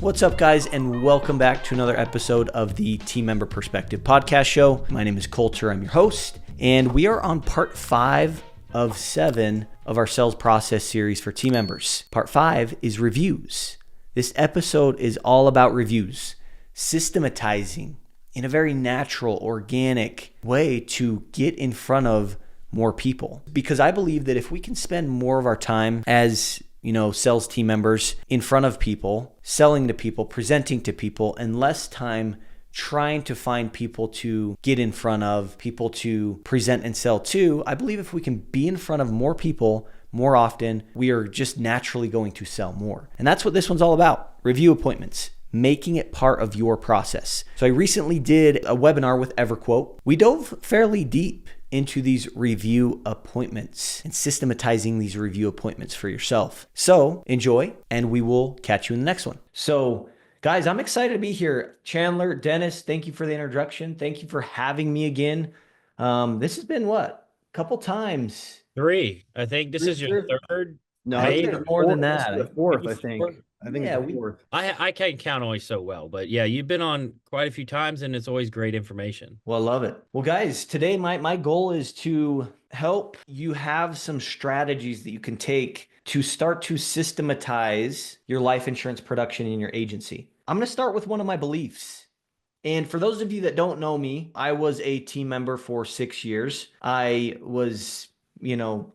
What's up, guys, and welcome back to another episode of the Team Member Perspective podcast show. My name is Coulter. I'm your host, and we are on part 5 of 7 of our sales process series for team members. Part 5 is reviews. This episode is all about reviews, systematizing in a very natural, organic way to get in front of more people. Because I believe that if we can spend more of our time as sales team members in front of people, selling to people, presenting to people, and less time trying to find people to get in front of, people to present and sell to, I believe if we can be in front of more people more often, we are just naturally going to sell more. And that's what this one's all about. Review appointments, making it part of your process. So I recently did a webinar with EverQuote. We dove fairly deep into these review appointments and systematizing these review appointments for yourself. So enjoy, and we will catch you in the next one. So guys, I'm excited to be here. Chandler, Dennis, thank you for the introduction. Thank you for having me again. This has been a couple times? 3. I think this is your third. No, I think it's more than that. The fourth, I think. I think it's the fourth. I can't count always so well, but yeah, you've been on quite a few times, and it's always great information. Well, I love it. Well, guys, today my goal is to help you have some strategies that you can take to start to systematize your life insurance production in your agency. I'm going to start with one of my beliefs. And for those of you that don't know me, I was a team member for 6 years. I was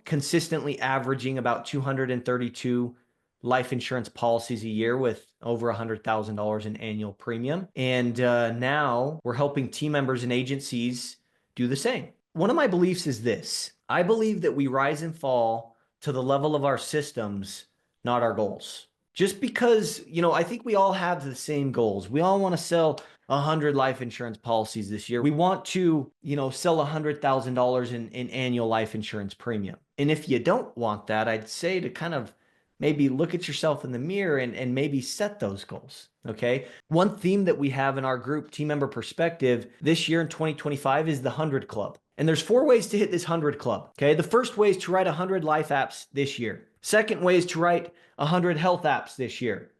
consistently averaging about 232 life insurance policies a year with over $100,000 in annual premium. And now we're helping team members and agencies do the same. One of my beliefs is this. I believe that we rise and fall to the level of our systems, not our goals. Just because, I think we all have the same goals. We all want to sell 100 life insurance policies this year. We want to, sell $100,000 in annual life insurance premium. And if you don't want that, I'd say to kind of maybe look at yourself in the mirror and maybe set those goals. Okay. One theme that we have in our group, Team Member Perspective, this year in 2025 is the 100 Club. And there's 4 ways to hit this 100 Club. Okay. The first way is to write 100 life apps this year. Second way is to write 100 health apps this year,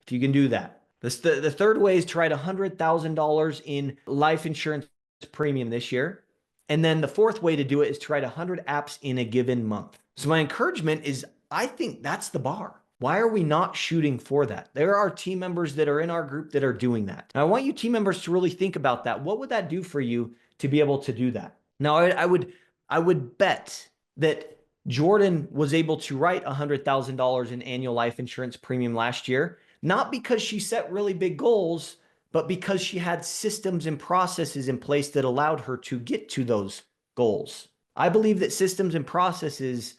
if you can do that. The third way is to write $100,000 in life insurance premium this year. And then the fourth way to do it is to write 100 apps in a given month. So my encouragement is, I think that's the bar. Why are we not shooting for that? There are team members that are in our group that are doing that. Now, I want you team members to really think about that. What would that do for you to be able to do that? Now, I would bet that Jordan was able to write $100,000 in annual life insurance premium last year, not because she set really big goals, but because she had systems and processes in place that allowed her to get to those goals. I believe that systems and processes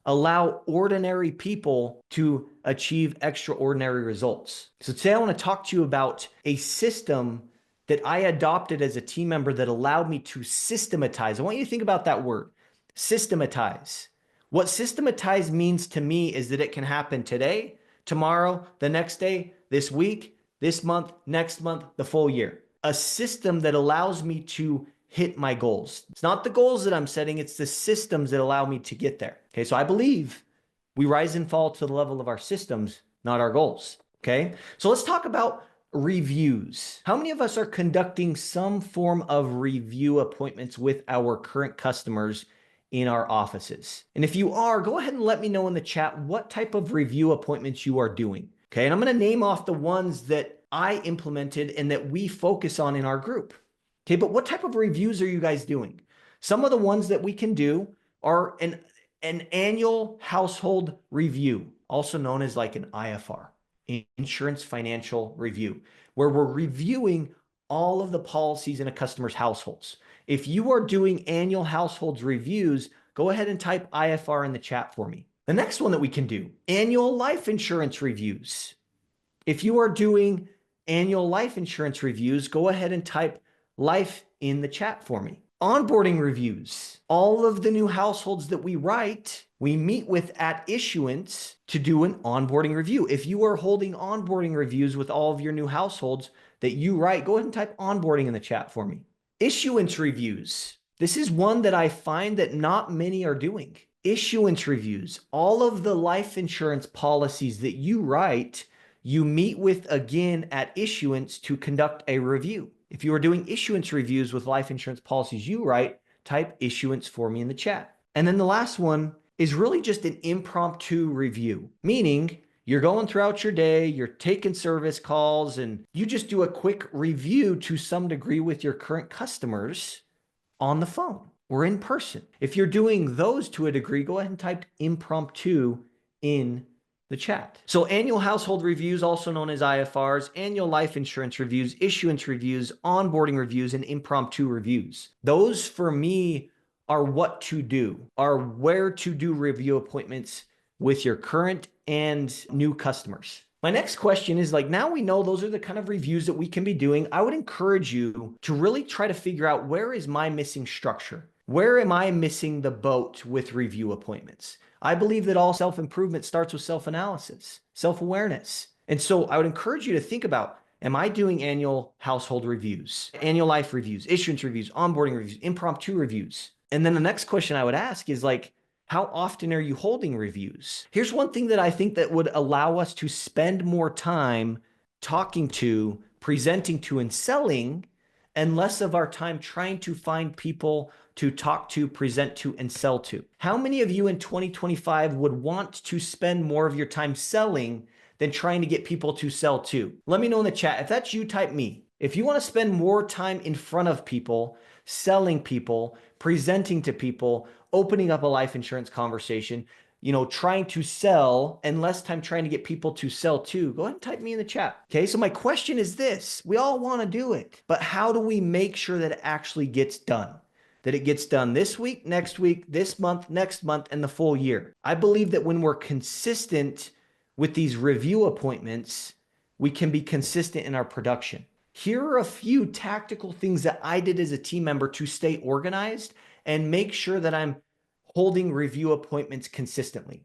allow ordinary people to achieve extraordinary results. So today I want to talk to you about a system that I adopted as a team member that allowed me to systematize. I want you to think about that word, systematize. What systematize means to me is that it can happen today, tomorrow, the next day, this week, this month, next month, the full year. A system that allows me to hit my goals. It's not the goals that I'm setting, it's the systems that allow me to get there. Okay, so I believe we rise and fall to the level of our systems, not our goals. Okay, so let's talk about reviews. How many of us are conducting some form of review appointments with our current customers in our offices? And if you are, go ahead and let me know in the chat what type of review appointments you are doing. Okay, and I'm going to name off the ones that I implemented and that we focus on in our group. Okay, but what type of reviews are you guys doing? Some of the ones that we can do are an annual household review, also known as like an IFR, Insurance Financial Review, where we're reviewing all of the policies in a customer's households. If you are doing annual households reviews, go ahead and type IFR in the chat for me. The next one that we can do, annual life insurance reviews. If you are doing annual life insurance reviews, go ahead and type life in the chat for me. Onboarding reviews. All of the new households that we write, we meet with at issuance to do an onboarding review. If you are holding onboarding reviews with all of your new households that you write, go ahead and type onboarding in the chat for me. Issuance reviews. This is one that I find that not many are doing. Issuance reviews. All of the life insurance policies that you write, you meet with again at issuance to conduct a review. If you are doing issuance reviews with life insurance policies you write, type issuance for me in the chat. And then the last one is really just an impromptu review, meaning you're going throughout your day, you're taking service calls, and you just do a quick review to some degree with your current customers on the phone or in person. If you're doing those to a degree, go ahead and type impromptu in the chat. So annual household reviews, also known as IFRs, annual life insurance reviews, issuance reviews, onboarding reviews, and impromptu reviews. Those for me are what to do, are where to do review appointments with your current and new customers. My next question is like, now we know those are the kind of reviews that we can be doing. I would encourage you to really try to figure out, where is my missing structure? Where am I missing the boat with review appointments? I believe that all self-improvement starts with self-analysis, self-awareness. And so I would encourage you to think about, am I doing annual household reviews, annual life reviews, issuance reviews, onboarding reviews, impromptu reviews? And then the next question I would ask is like, how often are you holding reviews? Here's one thing that I think that would allow us to spend more time talking to, presenting to, and selling, and less of our time trying to find people to talk to, present to, and sell to. How many of you in 2025 would want to spend more of your time selling than trying to get people to sell to? Let me know in the chat. If that's you, type me. If you want to spend more time in front of people, selling people, presenting to people, opening up a life insurance conversation, trying to sell, and less time trying to get people to sell to, go ahead and type me in the chat. Okay, so my question is this: we all want to do it, but how do we make sure that it actually gets done? That it gets done this week, next week, this month, next month, and the full year. I believe that when we're consistent with these review appointments, we can be consistent in our production. Here are a few tactical things that I did as a team member to stay organized and make sure that I'm holding review appointments consistently.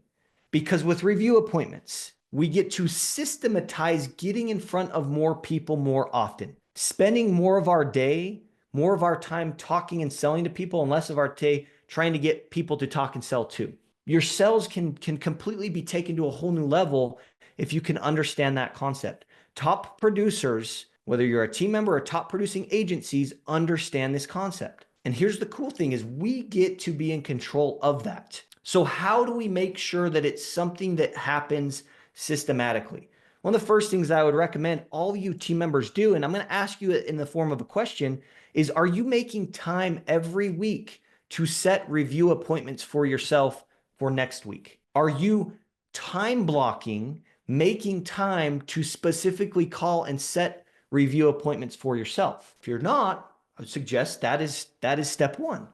Because with review appointments, we get to systematize getting in front of more people more often, spending more of our day, more of our time talking and selling to people, and less of our day trying to get people to talk and sell to. Your sales can completely be taken to a whole new level if you can understand that concept. Top producers, whether you're a team member or top producing agencies, understand this concept. And here's the cool thing is we get to be in control of that. So how do we make sure that it's something that happens systematically? One of the first things I would recommend all you team members do, and I'm going to ask you it in the form of a question, is are you making time every week to set review appointments for yourself for next week? Are you time blocking, making time to specifically call and set review appointments for yourself? If you're not, I would suggest that is step one.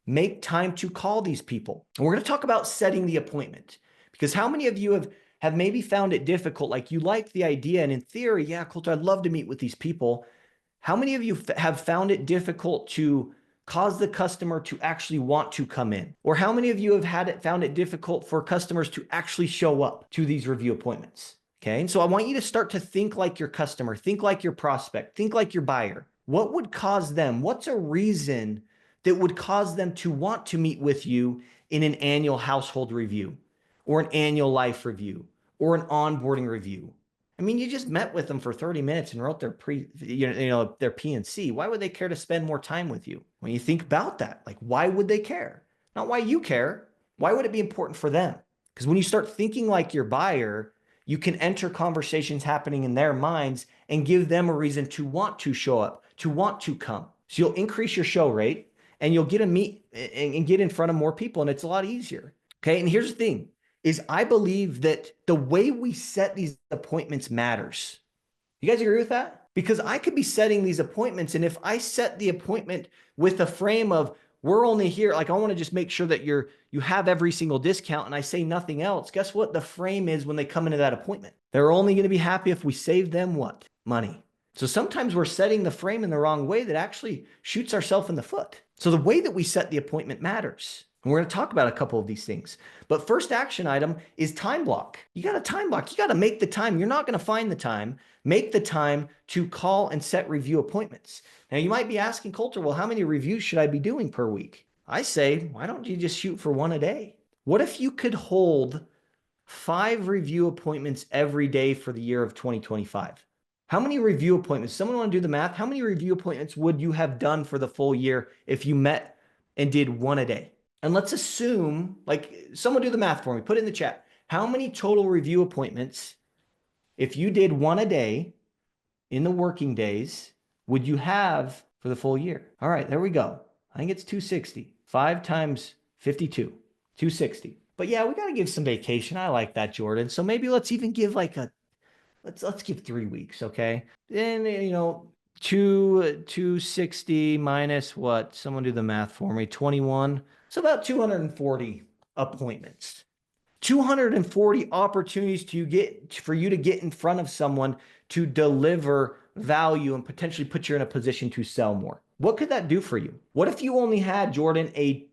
Make time to call these people. And we're going to talk about setting the appointment, because how many of you have maybe found it difficult? Like, you like the idea, and in theory, yeah, Colter, I'd love to meet with these people. How many of you have found it difficult to cause the customer to actually want to come in? Or how many of you have found it difficult for customers to actually show up to these review appointments? Okay. And so I want you to start to think like your customer, think like your prospect, think like your buyer. What would cause them? What's a reason that would cause them to want to meet with you in an annual household review, or an annual life review, or an onboarding review? I mean, you just met with them for 30 minutes and wrote their their P&C. Why would they care to spend more time with you? When you think about that, like, why would they care? Not why you care. Why would it be important for them? Because when you start thinking like your buyer, you can enter conversations happening in their minds and give them a reason to want to show up, to want to come. So you'll increase your show rate, and you'll get to meet and get in front of more people, and it's a lot easier. Okay. And here's the thing is, I believe that the way we set these appointments matters. You guys agree with that? Because I could be setting these appointments, and if I set the appointment with a frame of, we're only here, like, I want to just make sure that you have every single discount, and I say nothing else, guess what the frame is when they come into that appointment? They're only going to be happy if we save them what? Money. So sometimes we're setting the frame in the wrong way that actually shoots ourselves in the foot. So the way that we set the appointment matters. And we're going to talk about a couple of these things. But first action item is time block. You got to time block. You got to make the time. You're not going to find the time. Make the time to call and set review appointments. Now, you might be asking, Colter, well, how many reviews should I be doing per week? I say, why don't you just shoot for one a day? What if you could hold 5 review appointments every day for the year of 2025. How many review appointments? Someone want to do the math? How many review appointments would you have done for the full year if you met and did 1 a day? And let's assume, like, someone do the math for me, put it in the chat. How many total review appointments, if you did 1 a day in the working days, would you have for the full year? All right, there we go. I think it's 260. 5 times 52, 260. But yeah, we got to give some vacation. I like that, Jordan. So maybe let's even give like a, let's give 3 weeks, okay? Then, 260 minus what? Someone do the math for me. 21. So about 240 appointments. 240 opportunities for you to get in front of someone to deliver value and potentially put you in a position to sell more. What could that do for you? What if you only had, Jordan, a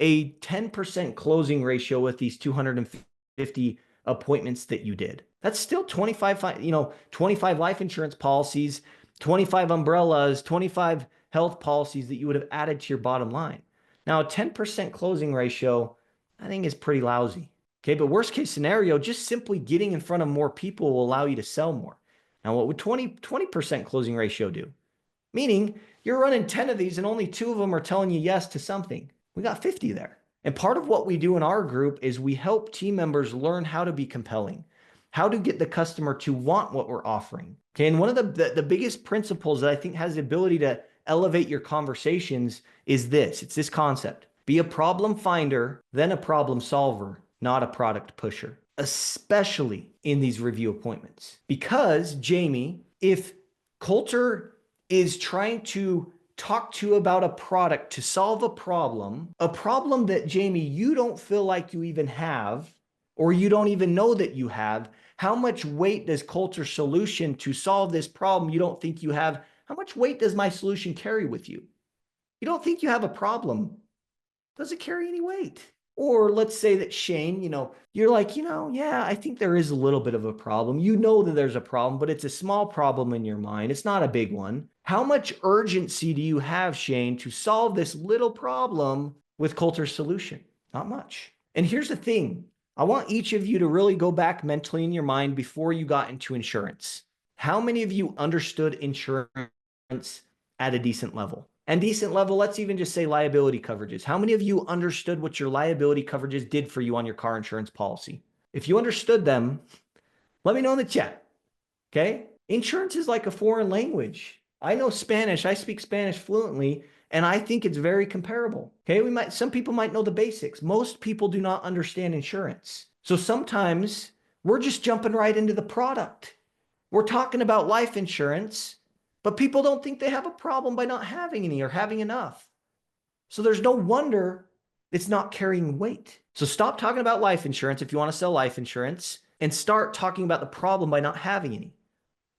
10% closing ratio with these 250 appointments that you did? That's still 25 life insurance policies, 25 umbrellas, 25 health policies that you would have added to your bottom line. Now, a 10% closing ratio, I think, is pretty lousy. Okay, but worst case scenario, just simply getting in front of more people will allow you to sell more. Now, what would 20% closing ratio do? Meaning you're running 10 of these and only 2 of them are telling you yes to something. We got 50 there. And part of what we do in our group is we help team members learn how to be compelling, how to get the customer to want what we're offering. Okay, and one of the biggest principles that I think has the ability to elevate your conversations is this. It's this concept. Be a problem finder, then a problem solver, not a product pusher, especially in these review appointments. Because, Jamie, if Coulter is trying to talk to you about a product to solve a problem that, Jamie, you don't feel like you even have, or you don't even know that you have, how much weight does Coulter's solution to solve this problem you don't think you have? How much weight does my solution carry with you? You don't think you have a problem. Does it carry any weight? Or let's say that Shane, you're like, yeah, I think there is a little bit of a problem. You know that there's a problem, but it's a small problem in your mind. It's not a big one. How much urgency do you have, Shane, to solve this little problem with Coulter's solution? Not much. And here's the thing. I want each of you to really go back mentally in your mind before you got into insurance. How many of you understood insurance at a decent level? And decent level, let's even just say liability coverages. How many of you understood what your liability coverages did for you on your car insurance policy? If you understood them, let me know in the chat, okay? Insurance is like a foreign language. I know Spanish. I speak Spanish fluently, and I think it's very comparable, okay? Some people might know the basics. Most people do not understand insurance. So sometimes we're just jumping right into the product. We're talking about life insurance, but people don't think they have a problem by not having any or having enough. So there's no wonder it's not carrying weight. So stop talking about life insurance if you want to sell life insurance and start talking about the problem by not having any.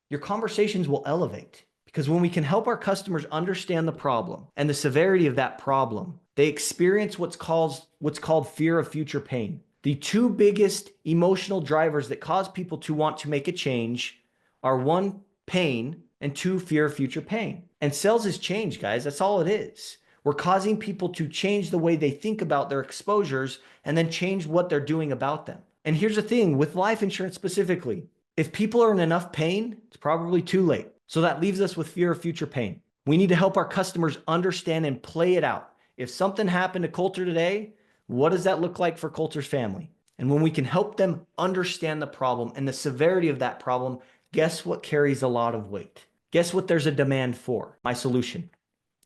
Your conversations will elevate because when we can help our customers understand the problem and the severity of that problem, they experience what's called fear of future pain. The 2 biggest emotional drivers that cause people to want to make a change are 1, pain, and 2, fear of future pain. And sales is change, guys. That's all it is. We're causing people to change the way they think about their exposures and then change what they're doing about them. And here's the thing with life insurance specifically, if people are in enough pain, it's probably too late. So that leaves us with fear of future pain. We need to help our customers understand and play it out. If something happened to Coulter today, what does that look like for Coulter's family? And when we can help them understand the problem and the severity of that problem, guess what carries a lot of weight? Guess what there's a demand for? My solution.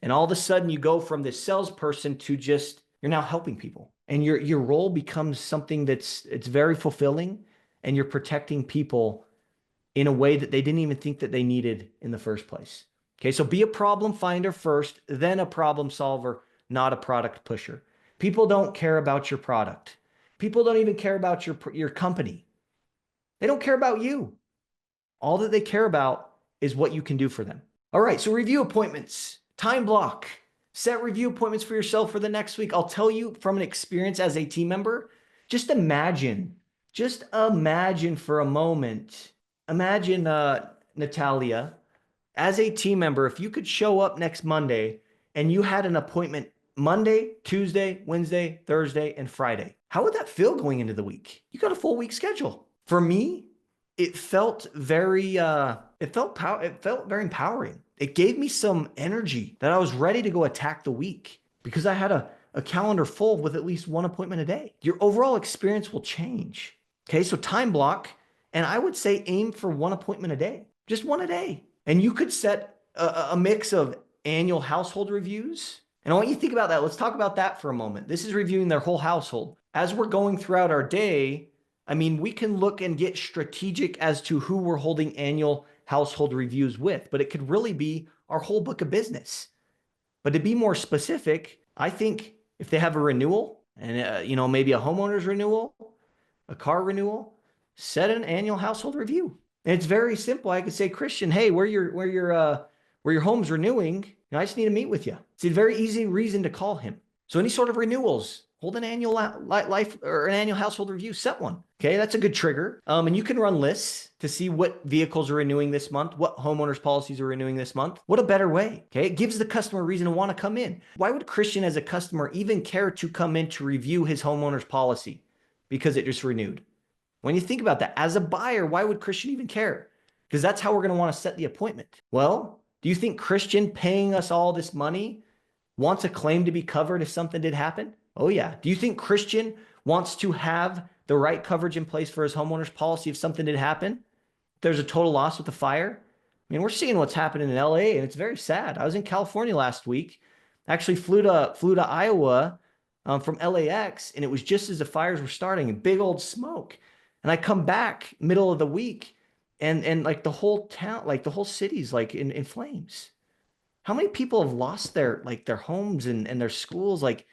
And all of a sudden you go from this salesperson to just, you're now helping people. And your role becomes something it's very fulfilling, and you're protecting people in a way that they didn't even think that they needed in the first place. Okay, so be a problem finder first, then a problem solver, not a product pusher. People don't care about your product. People don't even care about your company. They don't care about you. All that they care about is what you can do for them. All right, so review appointments, time block, set review appointments for yourself for the next week. I'll tell you from an experience as a team member, just imagine for a moment, Natalia, as a team member, if you could show up next Monday and you had an appointment Monday, Tuesday, Wednesday, Thursday, and Friday. How would that feel going into the week? You got a full week schedule. For me, it felt very it felt very empowering. It gave me some energy that I was ready to go attack the week because I had a calendar full with at least one appointment a day. Your overall experience will change. Okay, so time block, and I would say aim for one appointment a day, just one a day. And you could set a mix of annual household reviews. And I want you to think about that. Let's talk about that for a moment. This is reviewing their whole household. As we're going throughout our day, I mean, we can look and get strategic as to who we're holding annual household reviews with, but it could really be our whole book of business. But to be more specific, I think if they have a renewal and, maybe a homeowner's renewal, a car renewal, set an annual household review. And it's very simple. I could say, Christian, hey, where your home's renewing, I just need to meet with you. It's a very easy reason to call him. So any sort of renewals, hold an annual life or an annual household review, set one. Okay, that's a good trigger. And you can run lists to see what vehicles are renewing this month, what homeowners policies are renewing this month. What a better way. Okay, it gives the customer a reason to want to come in. Why would Christian as a customer even care to come in to review his homeowner's policy? Because it just renewed. When you think about that, as a buyer, why would Christian even care? Because that's how we're going to want to set the appointment. Well, do you think Christian paying us all this money wants a claim to be covered if something did happen? Oh yeah. Do you think Christian wants to have the right coverage in place for his homeowner's policy if something did happen? If there's a total loss with the fire? I mean, we're seeing what's happening in LA, and it's very sad. I was in California last week. Actually flew to Iowa from LAX, and it was just as the fires were starting, and big old smoke. And I come back middle of the week, and like the whole town, like the whole city's like in flames. How many people have lost their homes and their schools? Like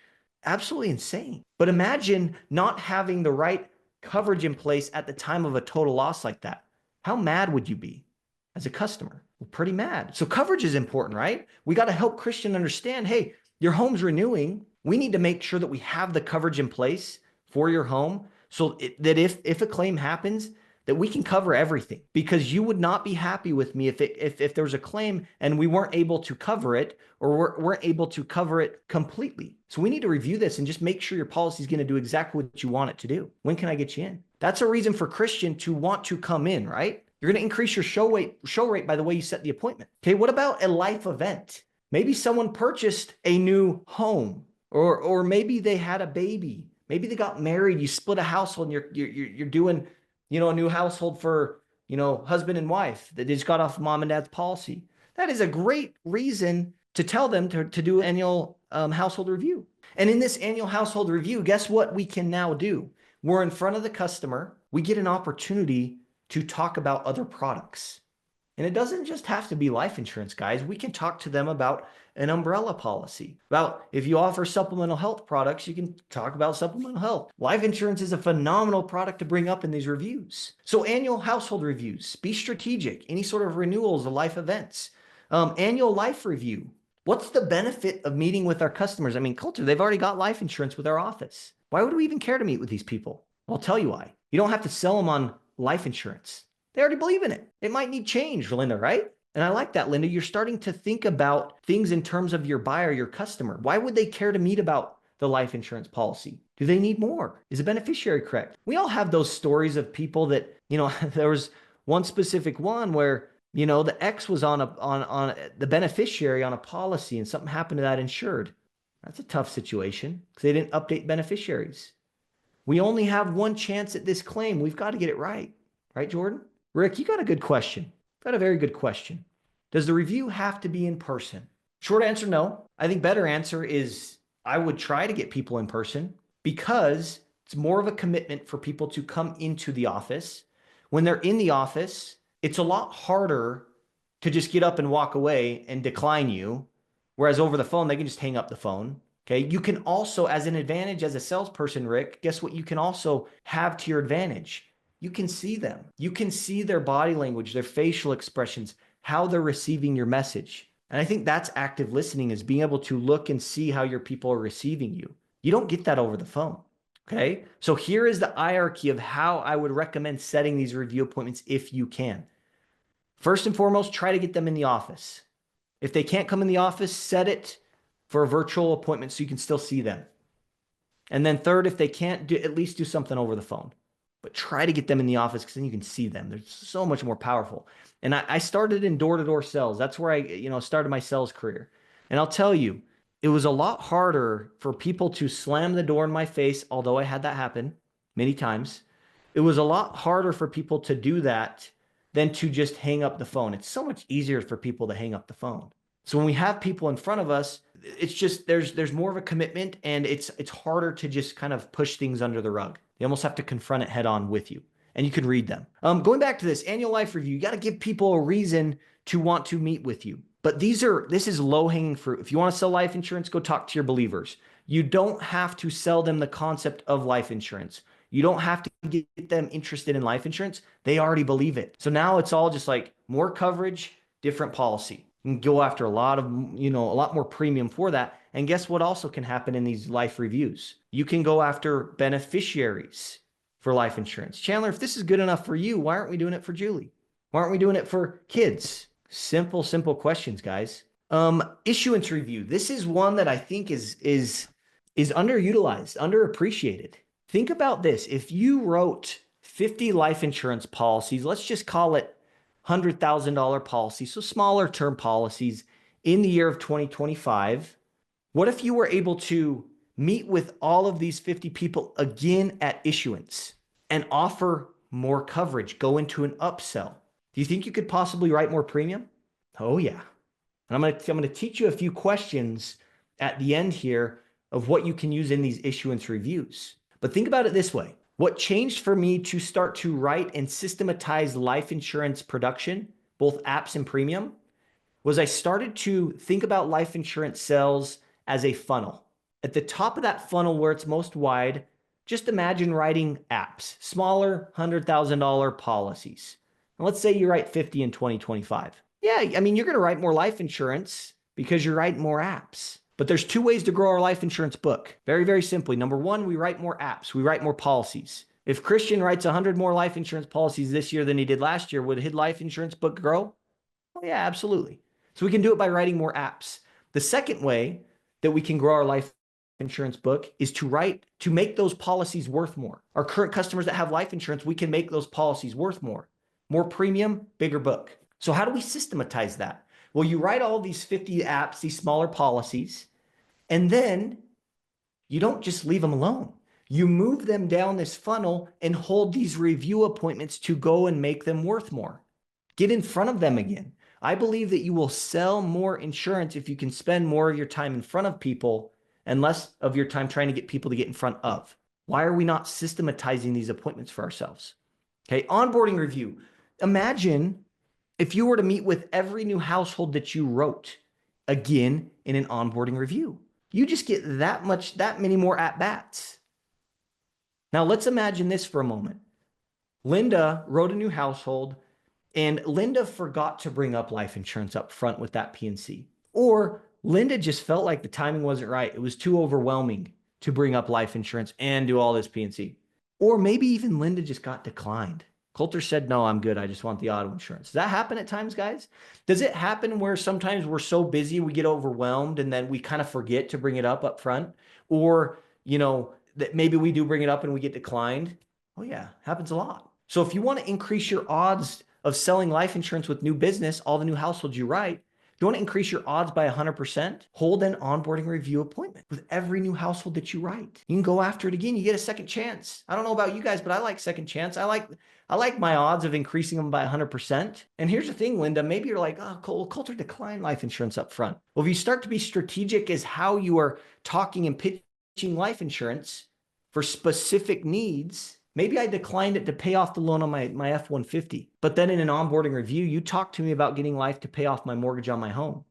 absolutely insane. But imagine not having the right coverage in place at the time of a total loss like that. How mad would you be as a customer? Well, pretty mad. So coverage is important, right? We got to help Christian understand, hey, your home's renewing. We need to make sure that we have the coverage in place for your home so that if a claim happens, that we can cover everything, because you would not be happy with me if there was a claim and we weren't able to cover it, or weren't able to cover it completely. So we need to review this and just make sure your policy is going to do exactly what you want it to do. When can I get you in? That's a reason for Christian to want to come in, right? You're going to increase your show rate by the way you set the appointment. Okay, what about a life event? Maybe someone purchased a new home, or maybe they had a baby. Maybe they got married, you split a household, and you're doing, a new household for, husband and wife that just got off mom and dad's policy. That is a great reason to tell them to do annual household review. And in this annual household review, guess what we can now do? We're in front of the customer. We get an opportunity to talk about other products. And it doesn't just have to be life insurance, guys. We can talk to them about an umbrella policy. About if you offer supplemental health products, you can talk about supplemental health. Life insurance is a phenomenal product to bring up in these reviews. So annual household reviews, be strategic. Any sort of renewals of life events. Annual life review. What's the benefit of meeting with our customers? I mean, Coulter, they've already got life insurance with our office. Why would we even care to meet with these people? Well, I'll tell you why. You don't have to sell them on life insurance. They already believe in it. It might need change, Linda, right? And I like that, Linda. You're starting to think about things in terms of your buyer, your customer. Why would they care to meet about the life insurance policy? Do they need more? Is the beneficiary correct? We all have those stories of people that, there was one specific one where, the ex was on the beneficiary on a policy and something happened to that insured. That's a tough situation because they didn't update beneficiaries. We only have one chance at this claim. We've got to get it right. Right, Jordan? Rick, you got a good question. Got a very good question. Does the review have to be in person? Short answer, no. I think better answer is I would try to get people in person because it's more of a commitment for people to come into the office. When they're in the office, it's a lot harder to just get up and walk away and decline you. Whereas over the phone, they can just hang up the phone. Okay. You can also, as an advantage as a salesperson, Rick, guess what you can also have to your advantage? You can see them. You can see their body language, their facial expressions, how they're receiving your message. And I think that's active listening, is being able to look and see how your people are receiving you. You don't get that over the phone. Okay. So here is the hierarchy of how I would recommend setting these review appointments if you can. First and foremost, try to get them in the office. If they can't come in the office, set it for a virtual appointment so you can still see them. And then third, if they can't do, at least do something over the phone, but try to get them in the office because then you can see them. They're so much more powerful. And I started in door-to-door sales. That's where I started my sales career. And I'll tell you, it was a lot harder for people to slam the door in my face, although I had that happen many times. It was a lot harder for people to do that than to just hang up the phone. It's so much easier for people to hang up the phone. So when we have people in front of us, it's just there's more of a commitment, and it's harder to just kind of push things under the rug. They almost have to confront it head on with you, and you can read them. Going back to this annual life review, you got to give people a reason to want to meet with you. But this is low-hanging fruit. If you want to sell life insurance, go talk to your believers. You don't have to sell them the concept of life insurance. You don't have to get them interested in life insurance. They already believe it. So now it's all just like more coverage, different policy. You can go after a lot more premium for that. And guess what also can happen in these life reviews? You can go after beneficiaries for life insurance. Chandler, if this is good enough for you, why aren't we doing it for Julie? Why aren't we doing it for kids? Simple questions, guys. Issuance review. This is one that I think is underutilized, underappreciated. Think about this. If you wrote 50 life insurance policies, let's just call it $100,000 policies, so smaller term policies in the year of 2025, what if you were able to meet with all of these 50 people again at issuance and offer more coverage, go into an upsell? Do you think you could possibly write more premium? Oh yeah. And I'm going to teach you a few questions at the end here of what you can use in these issuance reviews. But think about it this way. What changed for me to start to write and systematize life insurance production, both apps and premium, was I started to think about life insurance sales as a funnel. At the top of that funnel where it's most wide, just imagine writing apps, smaller $100,000 policies. And let's say you write 50 in 2025. Yeah, I mean, you're going to write more life insurance because you're writing more apps. But there's two ways to grow our life insurance book. Very, very simply. Number one, we write more apps. We write more policies. If Christian writes 100 more life insurance policies this year than he did last year, would his life insurance book grow? Oh yeah, absolutely. So we can do it by writing more apps. The second way that we can grow our life insurance book is to make those policies worth more. Our current customers that have life insurance, we can make those policies worth more. More premium, bigger book. So how do we systematize that? Well, you write all these 50 apps, these smaller policies, and then you don't just leave them alone. You move them down this funnel and hold these review appointments to go and make them worth more. Get in front of them again. I believe that you will sell more insurance if you can spend more of your time in front of people and less of your time trying to get people to get in front of. Why are we not systematizing these appointments for ourselves? Okay, onboarding review. Imagine if you were to meet with every new household that you wrote again in an onboarding review. You just get that many more at-bats. Now let's imagine this for a moment. Linda wrote a new household and Linda forgot to bring up life insurance up front with that PNC. Or Linda just felt like the timing wasn't right. It was too overwhelming to bring up life insurance and do all this PNC. Or maybe even Linda just got declined. Coulter said, no, I'm good. I just want the auto insurance. Does that happen at times, guys? Does it happen where sometimes we're so busy, we get overwhelmed and then we kind of forget to bring it up front? Or, that maybe we do bring it up and we get declined? Oh yeah, happens a lot. So if you want to increase your odds of selling life insurance with new business, all the new households you write, if you want to increase your odds by 100%, hold an onboarding review appointment with every new household that you write. You can go after it again. You get a second chance. I don't know about you guys, but I like second chance. I like my odds of increasing them by 100%. And here's the thing, Linda, maybe you're like, oh, Coulter declined life insurance up front. Well, if you start to be strategic as how you are talking and pitching life insurance for specific needs, maybe I declined it to pay off the loan on my F-150. But then in an onboarding review, you talked to me about getting life to pay off my mortgage on my home.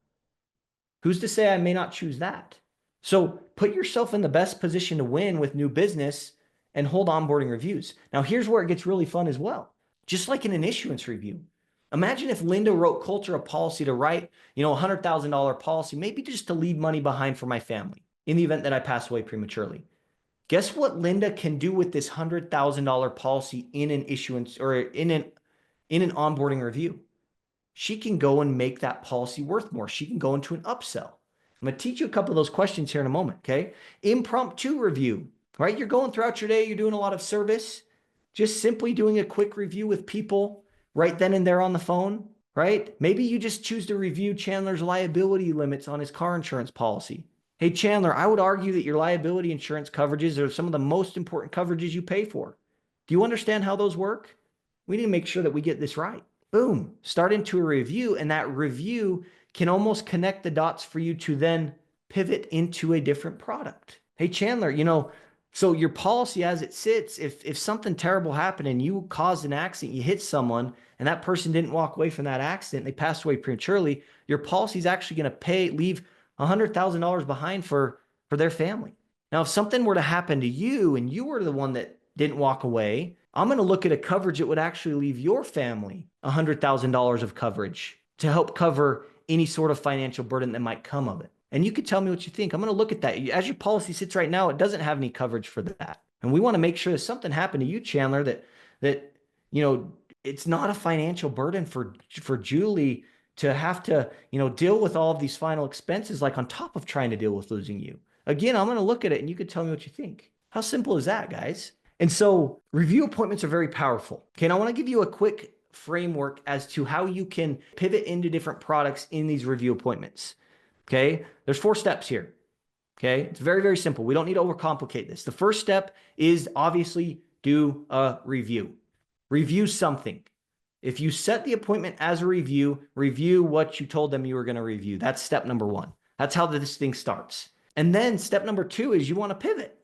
Who's to say I may not choose that? So put yourself in the best position to win with new business and hold onboarding reviews. Now, here's where it gets really fun as well. Just like in an issuance review. Imagine if Linda wrote Coulter a policy to write, a $100,000 policy, maybe just to leave money behind for my family in the event that I pass away prematurely. Guess what Linda can do with this $100,000 policy in an issuance or in an onboarding review? She can go and make that policy worth more. She can go into an upsell. I'm going to teach you a couple of those questions here in a moment, okay? Impromptu review. right? You're going throughout your day, you're doing a lot of service, just simply doing a quick review with people right then and there on the phone, right? Maybe you just choose to review Chandler's liability limits on his car insurance policy. Hey, Chandler, I would argue that your liability insurance coverages are some of the most important coverages you pay for. Do you understand how those work? We need to make sure that we get this right. Boom, start into a review, and that review can almost connect the dots for you to then pivot into a different product. Hey, Chandler, so your policy as it sits, if something terrible happened and you caused an accident, you hit someone and that person didn't walk away from that accident, they passed away prematurely, your policy is actually going to leave $100,000 behind for their family. Now, if something were to happen to you and you were the one that didn't walk away, I'm going to look at a coverage that would actually leave your family $100,000 of coverage to help cover any sort of financial burden that might come of it. And you could tell me what you think. I'm going to look at that. As your policy sits right now, it doesn't have any coverage for that. And we want to make sure that something happened to you, Chandler, that it's not a financial burden for Julie to have to, deal with all of these final expenses, like on top of trying to deal with losing you. Again, I'm going to look at it and you could tell me what you think. How simple is that, guys? And so review appointments are very powerful. Okay, and I want to give you a quick framework as to how you can pivot into different products in these review appointments. Okay, there's 4 steps here. Okay, it's very, very simple. We don't need to overcomplicate this. The first step is obviously do a review. Review something. If you set the appointment as a review what you told them you were going to review. That's step number 1. That's how this thing starts. And then step number 2 is you want to pivot.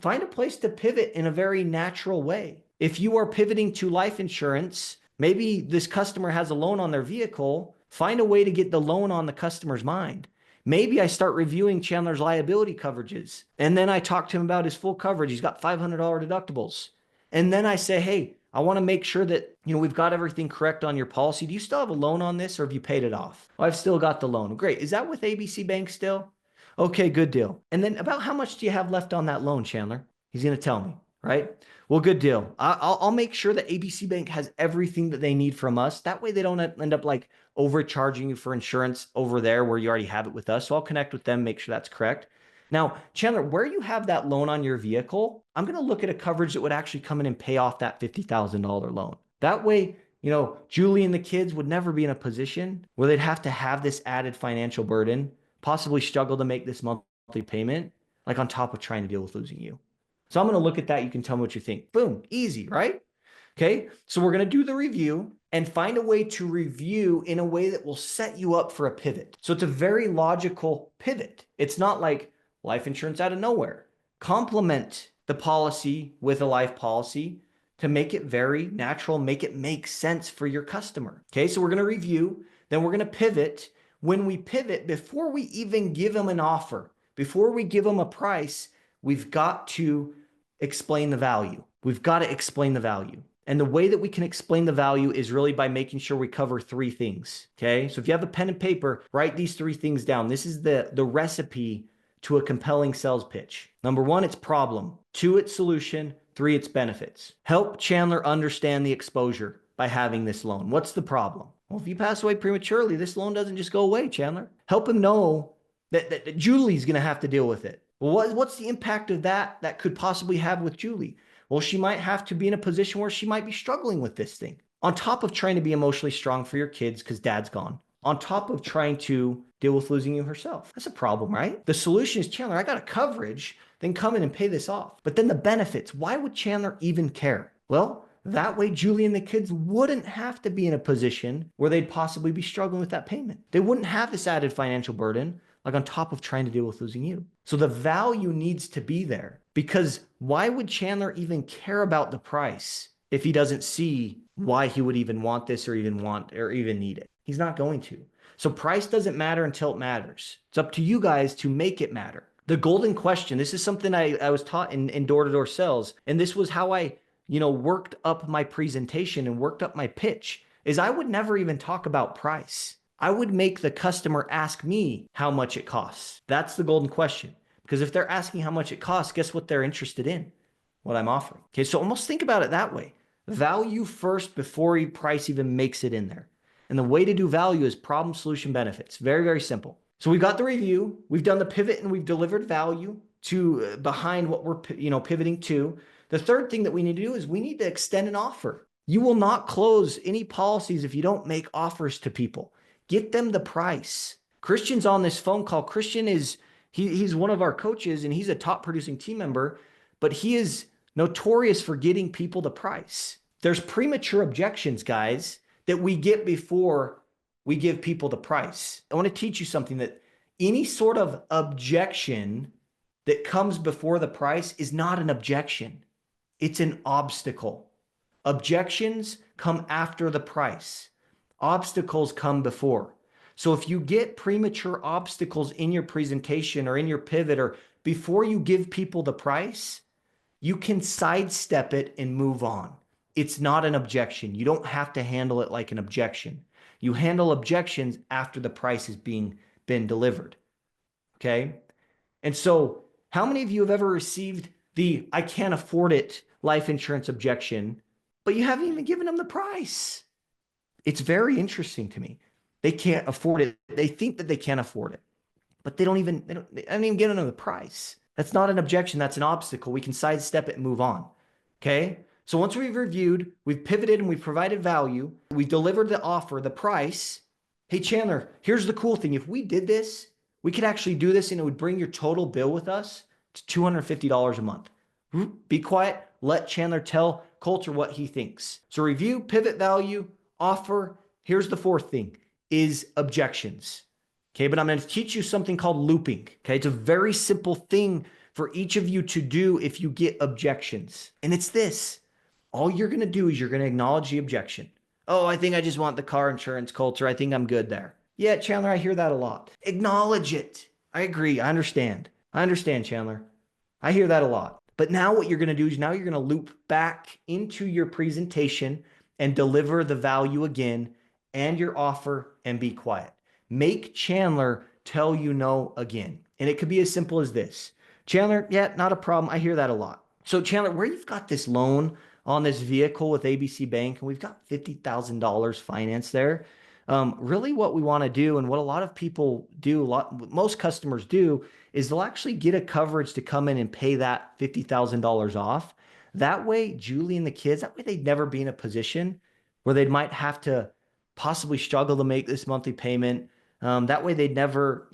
Find a place to pivot in a very natural way. If you are pivoting to life insurance, maybe this customer has a loan on their vehicle, find a way to get the loan on the customer's mind. Maybe I start reviewing Chandler's liability coverages, and then I talk to him about his full coverage. He's got $500 deductibles. And then I say, hey, I want to make sure that, we've got everything correct on your policy. Do you still have a loan on this, or have you paid it off? Oh, I've still got the loan. Great. Is that with ABC Bank still? Okay, good deal. And then about how much do you have left on that loan, Chandler? He's going to tell me, right? Well, good deal. I'll make sure that ABC Bank has everything that they need from us. That way they don't end up like overcharging you for insurance over there where you already have it with us. So I'll connect with them, make sure that's correct. Now, Chandler, where you have that loan on your vehicle, I'm going to look at a coverage that would actually come in and pay off that $50,000 loan. That way, Julie and the kids would never be in a position where they'd have to have this added financial burden, possibly struggle to make this monthly payment, like on top of trying to deal with losing you. So I'm going to look at that. You can tell me what you think. Boom, easy, right? Okay, so we're going to do the review and find a way to review in a way that will set you up for a pivot. So it's a very logical pivot. It's not like life insurance out of nowhere. Complement the policy with a life policy to make it very natural, make it make sense for your customer. Okay, so we're going to review, then we're going to pivot. When we pivot, before we even give them an offer, before we give them a price, we've got to explain the value. We've got to explain the value. And the way that we can explain the value is really by making sure we cover 3 things. Okay. So if you have a pen and paper, write these 3 things down. This is the recipe to a compelling sales pitch. Number 1, it's problem. 2, it's solution. 3, it's benefits. Help Chandler understand the exposure by having this loan. What's the problem? Well, if you pass away prematurely, this loan doesn't just go away, Chandler. Help him know that Julie's going to have to deal with it. Well, what's the impact of that could possibly have with Julie? Well, she might have to be in a position where she might be struggling with this thing. On top of trying to be emotionally strong for your kids because dad's gone. On top of trying to deal with losing you herself. That's a problem, right? The solution is, Chandler, I got a coverage, then come in and pay this off. But then the benefits, why would Chandler even care? Well, that way Julie and the kids wouldn't have to be in a position where they'd possibly be struggling with that payment. They wouldn't have this added financial burden, like on top of trying to deal with losing you. So the value needs to be there, because why would Chandler even care about the price if he doesn't see why he would even want this or even need it? He's not going to. So price doesn't matter until it matters. It's up to you guys to make it matter. The golden question, this is something I was taught in door-to-door sales. And this was how I, worked up my presentation and worked up my pitch, is I would never even talk about price. I would make the customer ask me how much it costs. That's the golden question. Because if they're asking how much it costs, guess what they're interested in? What I'm offering. Okay, so almost think about it that way. Value first before price even makes it in there. And the way to do value is problem, solution, benefits. Very, very simple. So we've got the review, we've done the pivot, and we've delivered value. behind what we're, pivoting to. The third thing that we need to do is we need to extend an offer. You will not close any policies if you don't make offers to people. Get them the price. Christian's on this phone call. Christian he's one of our coaches and he's a top producing team member, but he is notorious for getting people the price. There's premature objections, guys, that we get before we give people the price. I want to teach you something, that any sort of objection that comes before the price is not an objection. It's an obstacle. Objections come after the price. Obstacles come before. So if you get premature obstacles in your presentation or in your pivot or before you give people the price, you can sidestep it and move on. It's not an objection. You don't have to handle it like an objection. You handle objections after the price has been delivered. Okay? And so how many of you have ever received the "I can't afford it" life insurance objection, but you haven't even given them the price? It's very interesting to me. They can't afford it. They think that they can't afford it, but they haven't even given them the price. That's not an objection. That's an obstacle. We can sidestep it and move on. Okay? So once we've reviewed, we've pivoted, and we've provided value, we've delivered the offer, the price. Hey, Chandler, here's the cool thing. If we did this, we could actually do this and it would bring your total bill with us to $250 a month. Be quiet. Let Chandler tell Coulter what he thinks. So review, pivot, value, offer. Here's the fourth thing is objections. Okay, but I'm going to teach you something called looping. Okay, it's a very simple thing for each of you to do if you get objections. And it's this. All you're going to do is you're going to acknowledge the objection. Oh, I think I just want the car insurance, Coulter. I think I'm good there. Yeah, Chandler, I hear that a lot. Acknowledge it. I agree. I understand. Chandler. I hear that a lot. But now what you're going to do is now you're going to loop back into your presentation and deliver the value again and your offer and be quiet. Make Chandler tell you no again. And it could be as simple as this. Chandler, yeah, not a problem. I hear that a lot. So Chandler, where you've got this loan on this vehicle with ABC Bank, and we've got $50,000 financed there. Really what we want to do, and what a lot of people do, most customers do, is they'll actually get a coverage to come in and pay that $50,000 off. That way, Julie and the kids, that way they'd never be in a position where they might have to possibly struggle to make this monthly payment. That way they'd never,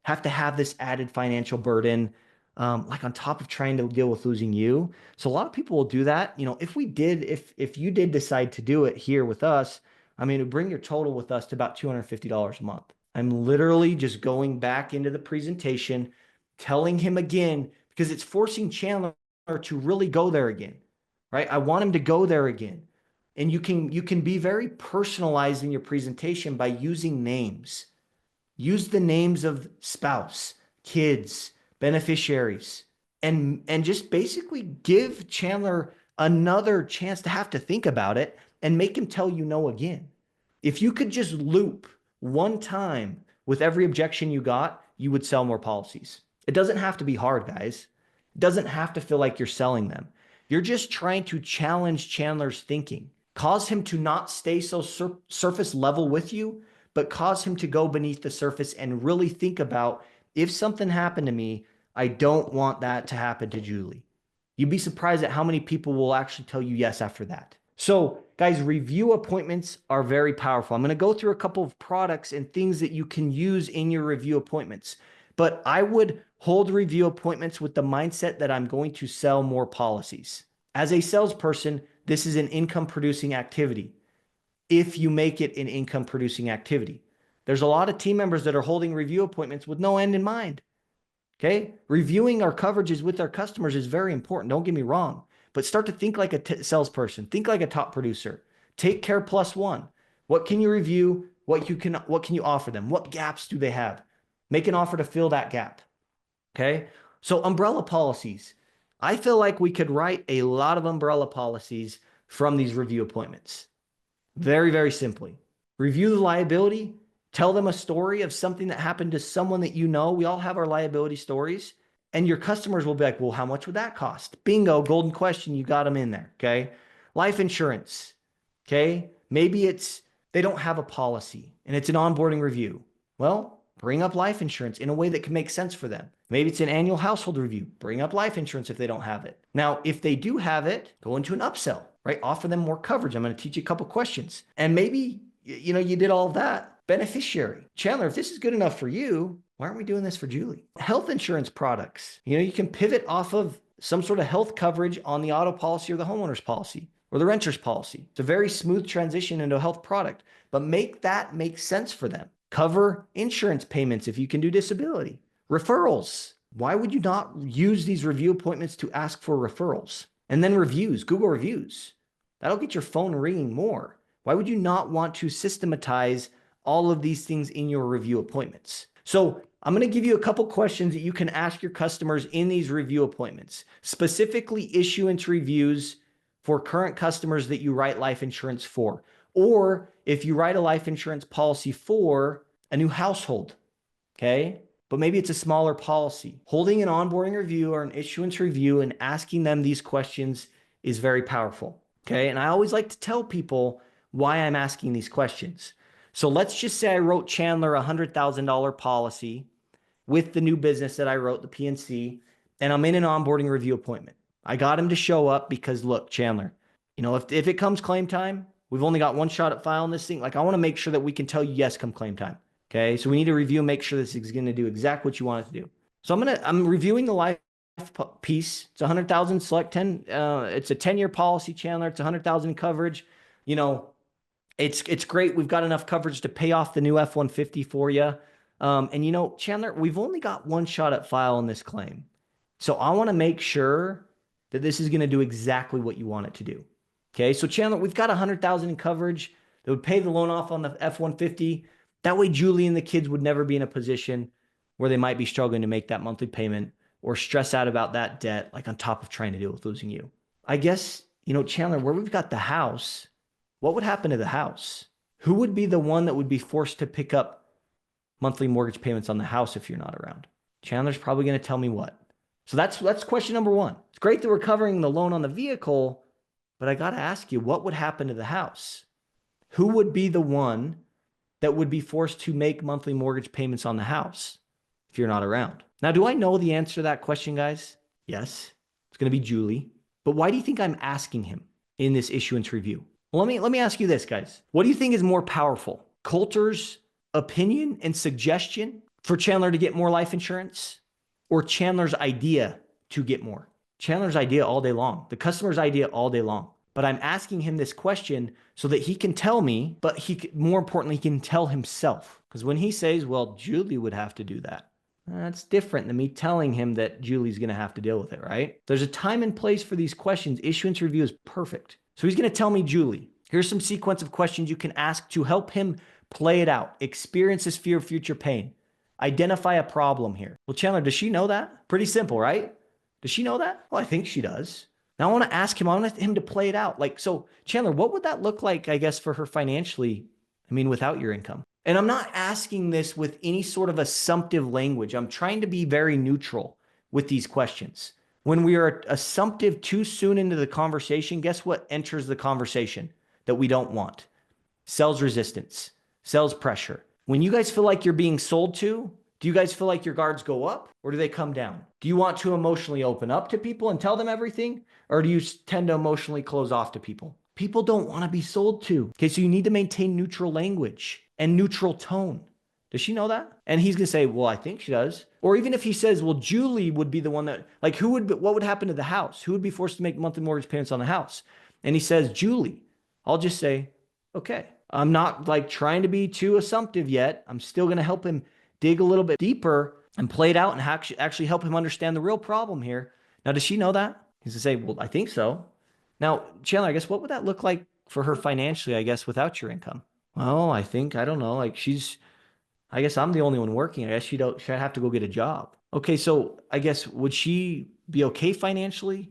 have to have this added financial burden, like on top of trying to deal with losing you. So a lot of people will do that. If you did decide to do it here with us, it would bring your total with us to about $250 a month. I'm literally just going back into the presentation, telling him again, because it's forcing Chandler to really go there again, right? I want him to go there again. And you can be very personalized in your presentation by using names. Use the names of spouse, kids, beneficiaries, and just basically give Chandler another chance to have to think about it and make him tell you no again. If you could just loop one time with every objection you got, you would sell more policies. It doesn't have to be hard, guys. It doesn't have to feel like you're selling them. You're just trying to challenge Chandler's thinking, cause him to not stay so surface level with you, but cause him to go beneath the surface and really think about, if something happened to me, I don't want that to happen to Julie. You'd be surprised at how many people will actually tell you yes after that. So guys, review appointments are very powerful. I'm going to go through a couple of products and things that you can use in your review appointments, but I would hold review appointments with the mindset that I'm going to sell more policies. As a salesperson, this is an income producing activity. If you make it an income producing activity, there's a lot of team members that are holding review appointments with no end in mind. Okay. Reviewing our coverages with our customers is very important. Don't get me wrong, but start to think like a salesperson, think like a top producer. Take care +1. What can you review? What can you offer them? What gaps do they have? Make an offer to fill that gap. Okay. So umbrella policies. I feel like we could write a lot of umbrella policies from these review appointments. Very, very simply. Review the liability. Tell them a story of something that happened to someone that you know. We all have our liability stories. And your customers will be like, well, how much would that cost? Bingo, golden question. You got them in there. Okay. Life insurance. Okay. Maybe they don't have a policy and it's an onboarding review. Well, Bring up life insurance in a way that can make sense for them. Maybe it's an annual household review. Bring up life insurance if they don't have it. Now, if they do have it, go into an upsell, right? Offer them more coverage. I'm going to teach you a couple questions. And maybe, you know, you did all of that. Beneficiary. Chandler, if this is good enough for you, why aren't we doing this for Julie? Health insurance products. You know, you can pivot off of some sort of health coverage on the auto policy or the homeowner's policy or the renter's policy. It's a very smooth transition into a health product, but make that make sense for them. Cover insurance payments if you can do disability. Referrals. Why would you not use these review appointments to ask for referrals? And then reviews, Google reviews. That'll get your phone ringing more. Why would you not want to systematize all of these things in your review appointments? So I'm going to give you a couple questions that you can ask your customers in these review appointments, specifically issuance reviews for current customers that you write life insurance for, or if you write a life insurance policy for a new household, okay? But maybe it's a smaller policy. Holding an onboarding review or an issuance review and asking them these questions is very powerful, okay? And I always like to tell people why I'm asking these questions. So let's just say I wrote Chandler a $100,000 policy with the new business that I wrote, the PNC, and I'm in an onboarding review appointment. I got him to show up because, look, Chandler, you know, if it comes claim time, we've only got one shot at filing this thing. Like, I want to make sure that we can tell you yes come claim time. Okay. So we need to review and make sure this is going to do exactly what you want it to do. So I'm reviewing the life piece. It's 100,000 select 10. It's a 10-year policy, Chandler. It's 100,000 coverage. You know, it's great. We've got enough coverage to pay off the new F-150 for you. And you know, Chandler, we've only got one shot at filing this claim. So I want to make sure that this is going to do exactly what you want it to do. Okay. So Chandler, we've got 100,000 in coverage that would pay the loan off on the F-150. That way, Julie and the kids would never be in a position where they might be struggling to make that monthly payment or stress out about that debt, like on top of trying to deal with losing you. I guess, you know, Chandler, where we've got the house, what would happen to the house? Who would be the one that would be forced to pick up monthly mortgage payments on the house if you're not around? Chandler's probably going to tell me what. So that's question number one. It's great that we're covering the loan on the vehicle, but I got to ask you, what would happen to the house? Who would be the one that would be forced to make monthly mortgage payments on the house if you're not around? Now, do I know the answer to that question, guys? Yes, it's going to be Julie. But why do you think I'm asking him in this issuance review? Well, let me ask you this, guys. What do you think is more powerful? Coulter's opinion and suggestion for Chandler to get more life insurance, or Chandler's idea to get more? Chandler's idea all day long, the customer's idea all day long. But I'm asking him this question so that he can tell me, but more importantly, he can tell himself. Because when he says, well, Julie would have to do that, that's different than me telling him that Julie's going to have to deal with it, right? There's a time and place for these questions. Issuance review is perfect. So he's going to tell me, Julie, here's some sequence of questions you can ask to help him play it out, experience this fear of future pain, identify a problem here. Well, Chandler, does she know that? Pretty simple, right? Does she know that? Well, I think she does. Now I want to ask him, I want him to play it out. Like, so Chandler, what would that look like, I guess, for her financially? I mean, without your income. And I'm not asking this with any sort of assumptive language. I'm trying to be very neutral with these questions. When we are assumptive too soon into the conversation, guess what enters the conversation that we don't want? Sales resistance, sales pressure. When you guys feel like you're being sold to, do you guys feel like your guards go up or do they come down? Do you want to emotionally open up to people and tell them everything? Or do you tend to emotionally close off to people? People don't want to be sold to. Okay, so you need to maintain neutral language and neutral tone. Does she know that? And he's going to say, well, I think she does. Or even if he says, well, Julie would be the one that, like, what would happen to the house? Who would be forced to make monthly mortgage payments on the house? And he says, Julie. I'll just say, okay. I'm not like trying to be too assumptive yet. I'm still going to help him dig a little bit deeper and play it out and actually help him understand the real problem here. Now, does she know that? He's going to say, well, I think so. Now, Chandler, I guess what would that look like for her financially, I guess, without your income? Well, I don't know. Like I guess I'm the only one working. I guess she'd have to go get a job. Okay, so I guess would she be okay financially,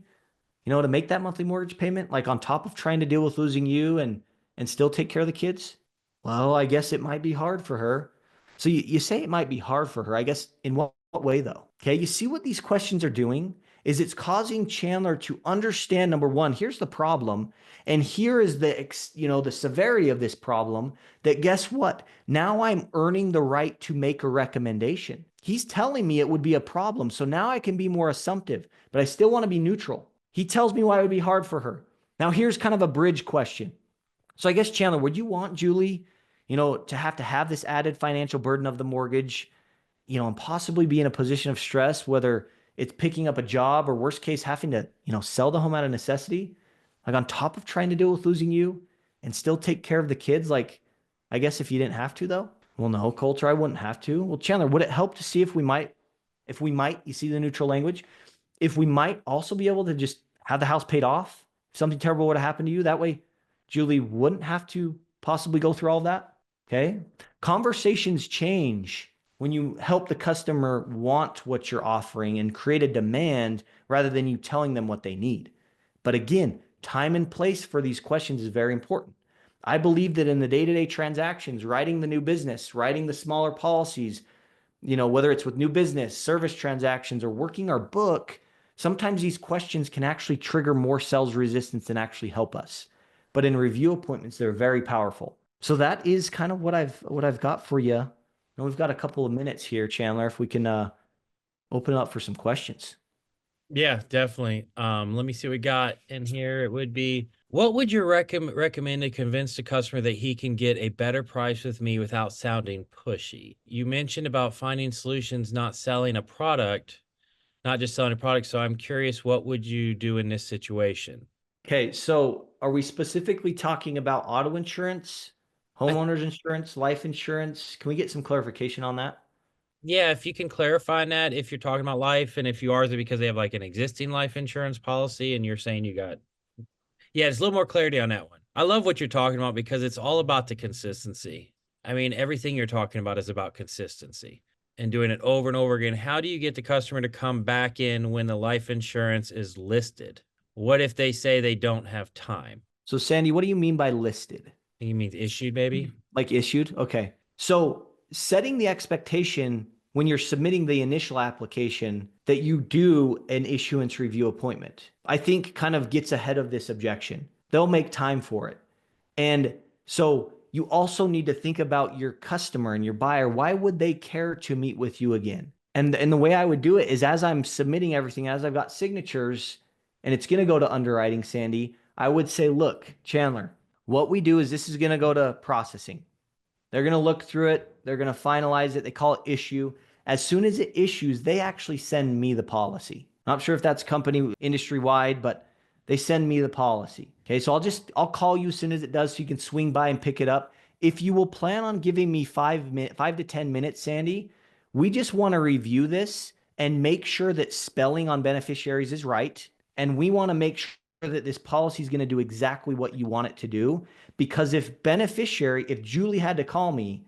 to make that monthly mortgage payment, like on top of trying to deal with losing you and still take care of the kids? Well, I guess it might be hard for her. So you say it might be hard for her. I guess in what way though? Okay, you see what these questions are doing? is it's causing Chandler to understand, number one, here's the problem. And here is the severity of this problem, that guess what? Now I'm earning the right to make a recommendation. He's telling me it would be a problem. So now I can be more assumptive, but I still want to be neutral. He tells me why it would be hard for her. Now here's kind of a bridge question. So I guess, Chandler, would you want Julie, to have this added financial burden of the mortgage, and possibly be in a position of stress, whether it's picking up a job or worst case, having to, sell the home out of necessity, like on top of trying to deal with losing you and still take care of the kids? Like, I guess if you didn't have to though? Well, no, Coulter, I wouldn't have to. Well, Chandler, would it help to see if we might, you see the neutral language, if we might also be able to just have the house paid off? If something terrible would have happened to you, that way Julie wouldn't have to possibly go through all of that. Okay. Conversations change when you help the customer want what you're offering and create a demand rather than you telling them what they need. But again, time and place for these questions is very important. I believe that in the day-to-day transactions, writing the new business, writing the smaller policies, whether it's with new business, service transactions, or working our book, sometimes these questions can actually trigger more sales resistance and actually help us. But in review appointments, they're very powerful. So that is kind of what I've got for you. And we've got a couple of minutes here, Chandler, if we can open it up for some questions. Yeah, definitely. Let me see what we got in here. It would be, what would you recommend to convince the customer that he can get a better price with me without sounding pushy? You mentioned about finding solutions, not selling a product, not just selling a product. So I'm curious, what would you do in this situation? Okay, so are we specifically talking about auto insurance, homeowners insurance, life insurance? Can we get some clarification on that? Yeah, if you can clarify on that, if you're talking about life, and if you are, is it because they have like an existing life insurance policy and you're saying you got, yeah, it's a little more clarity on that one. I love what you're talking about because it's all about the consistency. I mean, everything you're talking about is about consistency and doing it over and over again. How do you get the customer to come back in when the life insurance is listed? What if they say they don't have time? So Sandy, what do you mean by listed? You mean issued, maybe? Like issued? Okay. So setting the expectation when you're submitting the initial application that you do an issuance review appointment, I think kind of gets ahead of this objection. They'll make time for it. And so you also need to think about your customer and your buyer. Why would they care to meet with you again? And the way I would do it is, as I'm submitting everything, as I've got signatures and it's going to go to underwriting, Sandy, I would say, look, Chandler, what we do is this is going to go to processing. They're going to look through it. They're going to finalize it. They call it issue. As soon as it issues, they actually send me the policy. Not sure if that's company industry wide, but they send me the policy. Okay. So I'll call you as soon as it does, so you can swing by and pick it up. If you will plan on giving me 5 to 10 minutes, Sandy, we just want to review this and make sure that spelling on beneficiaries is right. And we want to make sure that this policy is going to do exactly what you want it to do. Because if Julie had to call me,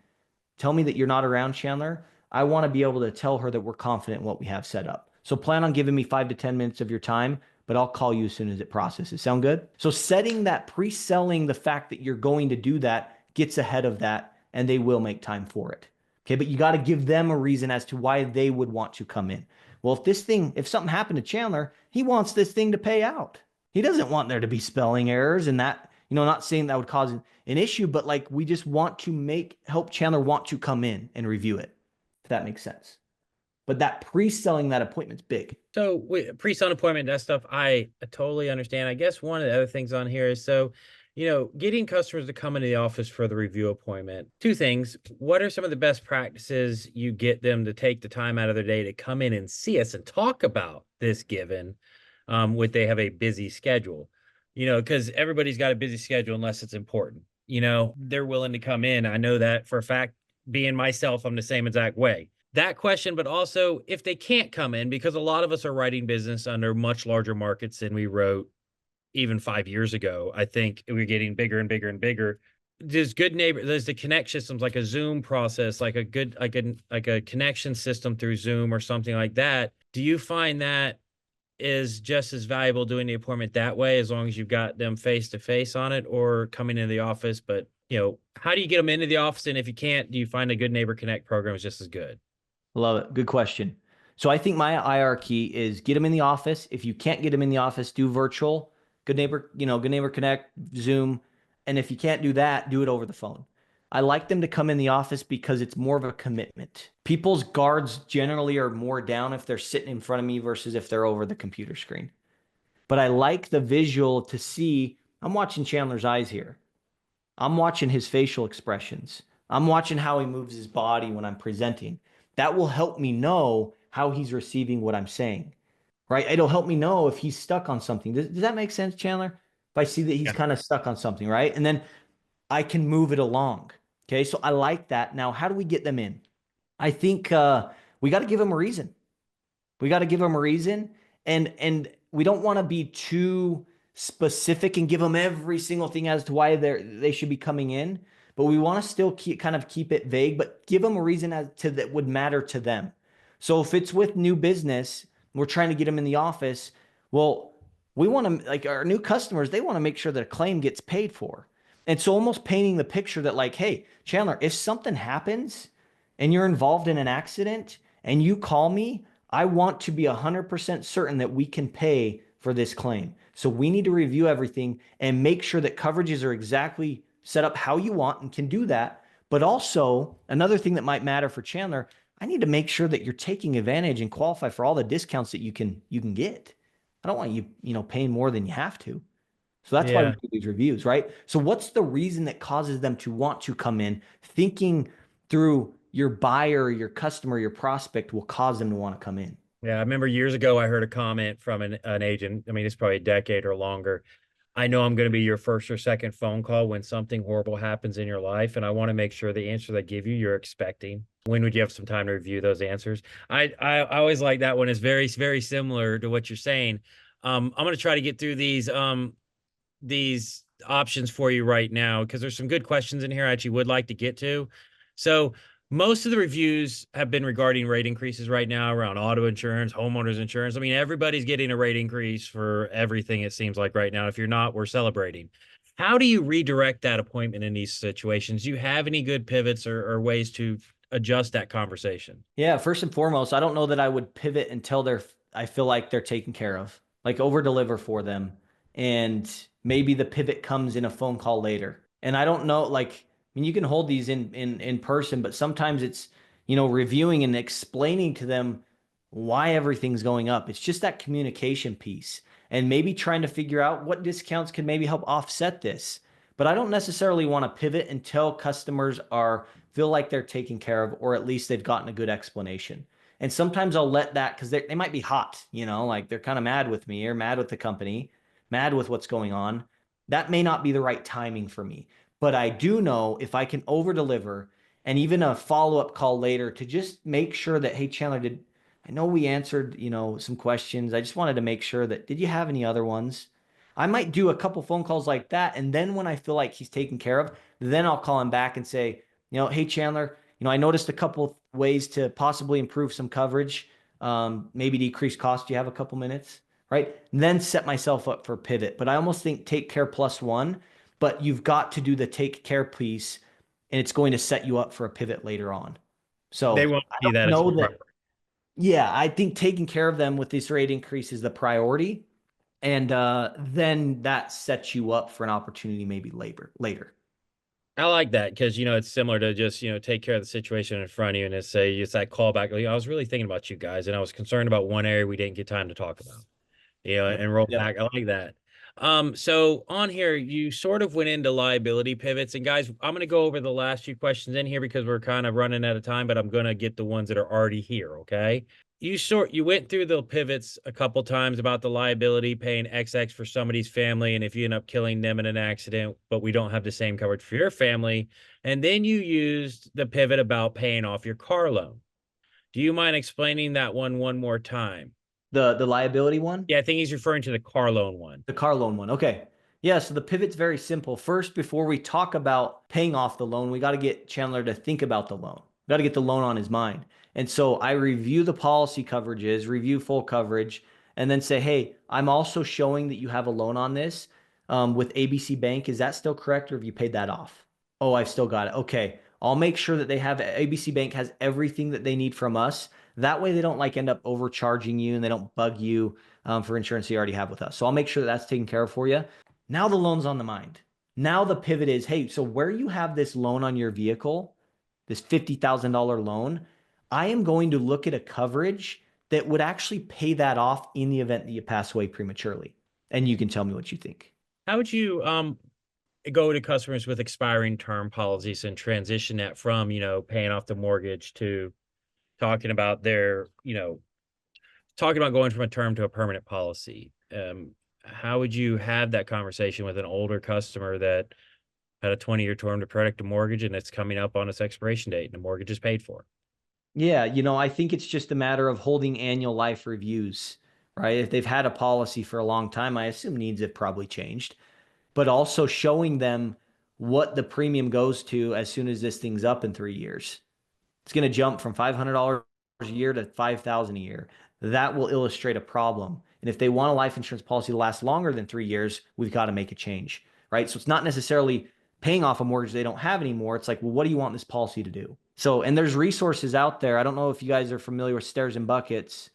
tell me that you're not around, Chandler, I want to be able to tell her that we're confident in what we have set up. So plan on giving me 5 to 10 minutes of your time, but I'll call you as soon as it processes. Sound good? So setting that, pre-selling the fact that you're going to do that gets ahead of that, and they will make time for it. Okay, but you got to give them a reason as to why they would want to come in. Well, if something happened to Chandler, he wants this thing to pay out. He doesn't want there to be spelling errors and that, not saying that would cause an issue, but like, we just want to help Chandler want to come in and review it, if that makes sense. But that pre-selling that appointment's big. So pre-selling appointment, that stuff, I totally understand. I guess one of the other things on here is, so, getting customers to come into the office for the review appointment. 2 things. What are some of the best practices you get them to take the time out of their day to come in and see us and talk about this, given they have a busy schedule, because everybody's got a busy schedule unless it's important. They're willing to come in. I know that for a fact, being myself, I'm the same exact way. That question, but also if they can't come in, because a lot of us are writing business under much larger markets than we wrote even 5 years ago. I think we're getting bigger and bigger and bigger. There's the connection systems, like a Zoom process, like a connection system through Zoom or something like that. Do you find that is just as valuable doing the appointment that way, as long as you've got them face to face on it, or coming into the office? But how do you get them into the office? And if you can't, do you find a Good Neighbor Connect program is just as good? Love it. Good question. So I think my IR key is get them in the office. If you can't get them in the office, do virtual, Good Neighbor, Good Neighbor Connect, Zoom. And if you can't do that, do it over the phone. I like them to come in the office because it's more of a commitment. People's guards generally are more down if they're sitting in front of me versus if they're over the computer screen. But I like the visual to see, I'm watching Chandler's eyes here. I'm watching his facial expressions. I'm watching how he moves his body when I'm presenting. That will help me know how he's receiving what I'm saying, right? It'll help me know if he's stuck on something. Does that make sense, Chandler? If I see that he's kind of stuck on something, right? And then I can move it along. Okay, so I like that. Now, how do we get them in? I think we got to give them a reason. We got to give them a reason, and we don't want to be too specific and give them every single thing as to why they should be coming in. But we want to still keep it vague, but give them a reason as to that would matter to them. So if it's with new business, we're trying to get them in the office. Well, we want to, like, our new customers, they want to make sure that a claim gets paid for. And so almost painting the picture that, like, hey, Chandler, if something happens and you're involved in an accident and you call me, I want to be 100% certain that we can pay for this claim. So we need to review everything and make sure that coverages are exactly set up how you want and can do that. But also, another thing that might matter for Chandler, I need to make sure that you're taking advantage and qualify for all the discounts that you can get. I don't want you, paying more than you have to. So that's why we do these reviews, right? So what's the reason that causes them to want to come in? Thinking through your buyer, your customer, your prospect will cause them to want to come in. Yeah, I remember years ago, I heard a comment from an agent. I mean, it's probably a decade or longer. I know I'm going to be your first or second phone call when something horrible happens in your life, and I want to make sure the answer they give you, you're expecting. When would you have some time to review those answers? I always like that one. It's very, very similar to what you're saying. I'm going to try to get through these options for you right now because there's some good questions in here I actually would like to get to. So most of the reviews have been regarding rate increases right now around auto insurance, homeowners insurance. I mean, everybody's getting a rate increase for everything, it seems like right now. If you're not, we're celebrating. How do you redirect that appointment in these situations? Do you have any good pivots or ways to adjust that conversation? Yeah, first and foremost, I don't know that I would pivot until I feel like they're taken care of, like over deliver for them. And maybe the pivot comes in a phone call later. And I don't know, like, I mean, you can hold these in person, but sometimes it's, reviewing and explaining to them why everything's going up. It's just that communication piece and maybe trying to figure out what discounts can maybe help offset this. But I don't necessarily want to pivot until customers feel like they're taken care of, or at least they've gotten a good explanation. And sometimes I'll let that, because they might be hot, like they're kind of mad with me or mad with the company, mad with what's going on. That may not be the right timing for me. But I do know if I can over deliver and even a follow-up call later to just make sure that, hey, Chandler, I know we answered, some questions. I just wanted to make sure that, did you have any other ones? I might do a couple phone calls like that. And then when I feel like he's taken care of, then I'll call him back and say, hey, Chandler, I noticed a couple ways to possibly improve some coverage, maybe decrease cost. Do you have a couple minutes? Right? And then set myself up for pivot. But I almost think take care plus one, but you've got to do the take care piece, and it's going to set you up for a pivot later on. So they won't see that. Yeah, I think taking care of them with this rate increase is the priority. And then that sets you up for an opportunity maybe later. I like that because, it's similar to just, take care of the situation in front of you and say, it's that callback. I was really thinking about you guys and I was concerned about one area we didn't get time to talk about, and roll back. I like that. So on here, you sort of went into liability pivots. And guys, I'm going to go over the last few questions in here because we're kind of running out of time, but I'm going to get the ones that are already here. Okay. You went through the pivots a couple times about the liability paying XX for somebody's family. And if you end up killing them in an accident, but we don't have the same coverage for your family. And then you used the pivot about paying off your car loan. Do you mind explaining that one more time? The liability one? Yeah, I think he's referring to the car loan one. The car loan one. Okay. Yeah, so the pivot's very simple. First, before we talk about paying off the loan, we got to get Chandler to think about the loan. We got to get the loan on his mind. And so I review the policy coverages, review full coverage, and then say, hey, I'm also showing that you have a loan on this with ABC Bank. Is that still correct, or have you paid that off? Oh, I've still got it. Okay. I'll make sure that they have ABC Bank has everything that they need from us. That way they don't like end up overcharging you and they don't bug you for insurance you already have with us. So I'll make sure that that's taken care of for you. Now the loan's on the mind. Now the pivot is, hey, so where you have this loan on your vehicle, this $50,000 loan, I am going to look at a coverage that would actually pay that off in the event that you pass away prematurely. And you can tell me what you think. How would you go to customers with expiring term policies and transition that from, paying off the mortgage to talking about talking about going from a term to a permanent policy? How would you have that conversation with an older customer that had a 20-year term to protect a mortgage and it's coming up on its expiration date and the mortgage is paid for? Yeah, I think it's just a matter of holding annual life reviews, right? If they've had a policy for a long time, I assume needs have probably changed, but also showing them what the premium goes to as soon as this thing's up in 3 years. It's going to jump from $500 a year to $5,000 a year. That will illustrate a problem. And if they want a life insurance policy to last longer than 3 years, we've got to make a change, right? So it's not necessarily paying off a mortgage they don't have anymore. It's like, well, what do you want this policy to do? So, and there's resources out there. I don't know if you guys are familiar with Stairs and Buckets,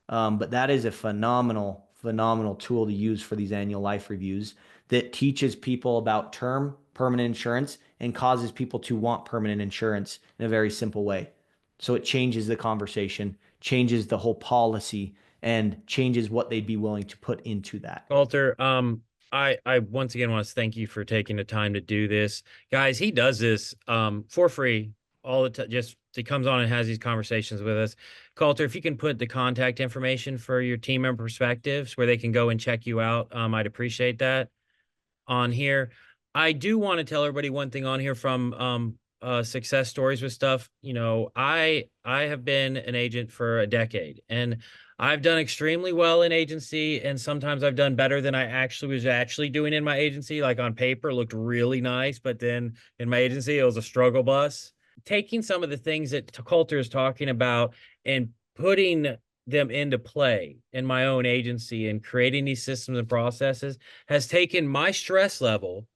but that is a phenomenal, phenomenal tool to use for these annual life reviews that teaches people about term, permanent insurance, and causes people to want permanent insurance in a very simple way. So it changes the conversation, changes the whole policy, and changes what they'd be willing to put into that. Walter, I once again want to thank you for taking the time to do this. Guys, he does this for free all the time. Just he comes on and has these conversations with us. Coulter, if you can put the contact information for your team member perspectives where they can go and check you out, I'd appreciate that on here. I do want to tell everybody one thing on here from success stories with stuff. I have been an agent for a decade, and I've done extremely well in agency, and sometimes I've done better than I actually was doing in my agency. Like on paper, it looked really nice, but then in my agency, it was a struggle bus. Taking some of the things that Coulter is talking about and putting them into play in my own agency and creating these systems and processes has taken my stress level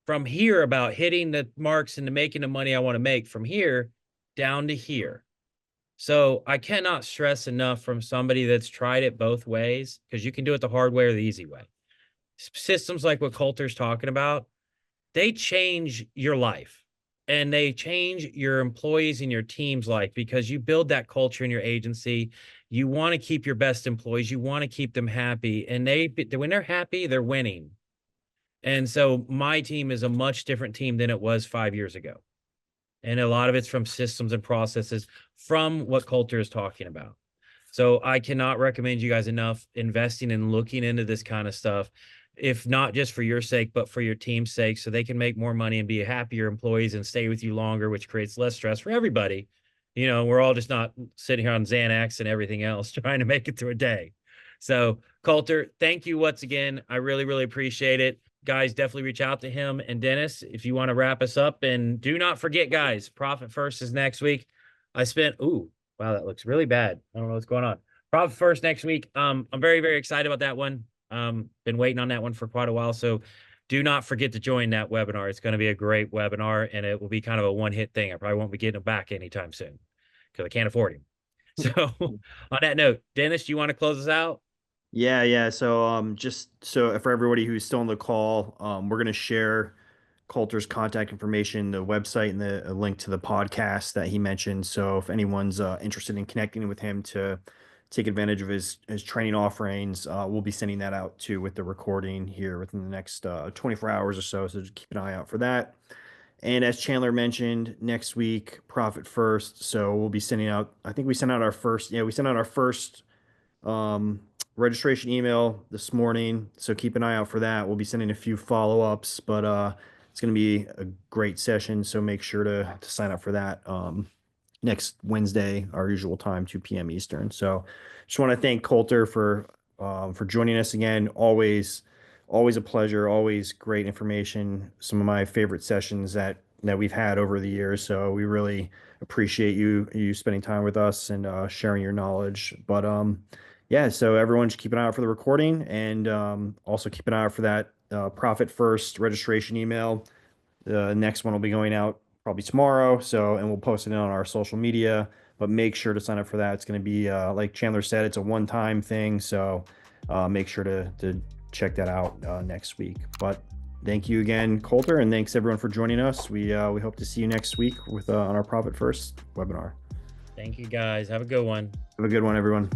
from here about hitting the marks and making the money I want to make from here down to here. So I cannot stress enough from somebody that's tried it both ways, because you can do it the hard way or the easy way. Systems like what Coulter's talking about, they change your life and they change your employees and your team's life, because you build that culture in your agency. You want to keep your best employees. You want to keep them happy. And when they're happy, they're winning. And so my team is a much different team than it was 5 years ago. And a lot of it's from systems and processes from what Coulter is talking about. So I cannot recommend you guys enough investing and looking into this kind of stuff, if not just for your sake, but for your team's sake, so they can make more money and be happier employees and stay with you longer, which creates less stress for everybody. We're all just not sitting here on Xanax and everything else trying to make it through a day. So Coulter, thank you once again. I really, really appreciate it. Guys, definitely reach out to him. And Dennis, if you want to wrap us up, and do not forget, guys, Profit First is next week. Wow, that looks really bad. I don't know what's going on. Profit First next week. I'm very, very excited about that one. Been waiting on that one for quite a while. So do not forget to join that webinar. It's going to be a great webinar, and it will be kind of a one-hit thing. I probably won't be getting it back anytime soon because I can't afford him. So on that note, Dennis, do you want to close us out? Yeah. So just so for everybody who's still on the call, we're gonna share Coulter's contact information, the website, and a link to the podcast that he mentioned. So if anyone's interested in connecting with him to take advantage of his training offerings, we'll be sending that out too with the recording here within the next 24 hours or so. So just keep an eye out for that. And as Chandler mentioned, next week, Profit First. So we'll be sending out, I think we sent out our first registration email this morning. So keep an eye out for that. We'll be sending a few follow-ups, but it's going to be a great session. So make sure to sign up for that next Wednesday, our usual time, 2 p.m. Eastern. So just want to thank Coulter for joining us again. Always a pleasure. Always great information. Some of my favorite sessions that we've had over the years. So we really appreciate you spending time with us and sharing your knowledge. But yeah, so everyone should keep an eye out for the recording, and also keep an eye out for that Profit First registration email. The next one will be going out probably tomorrow. So, and we'll post it on our social media, but make sure to sign up for that. It's going to be, like Chandler said, it's a one-time thing. So make sure to check that out next week. But thank you again, Coulter, and thanks everyone for joining us. We hope to see you next week with on our Profit First webinar. Thank you guys. Have a good one. Have a good one, everyone.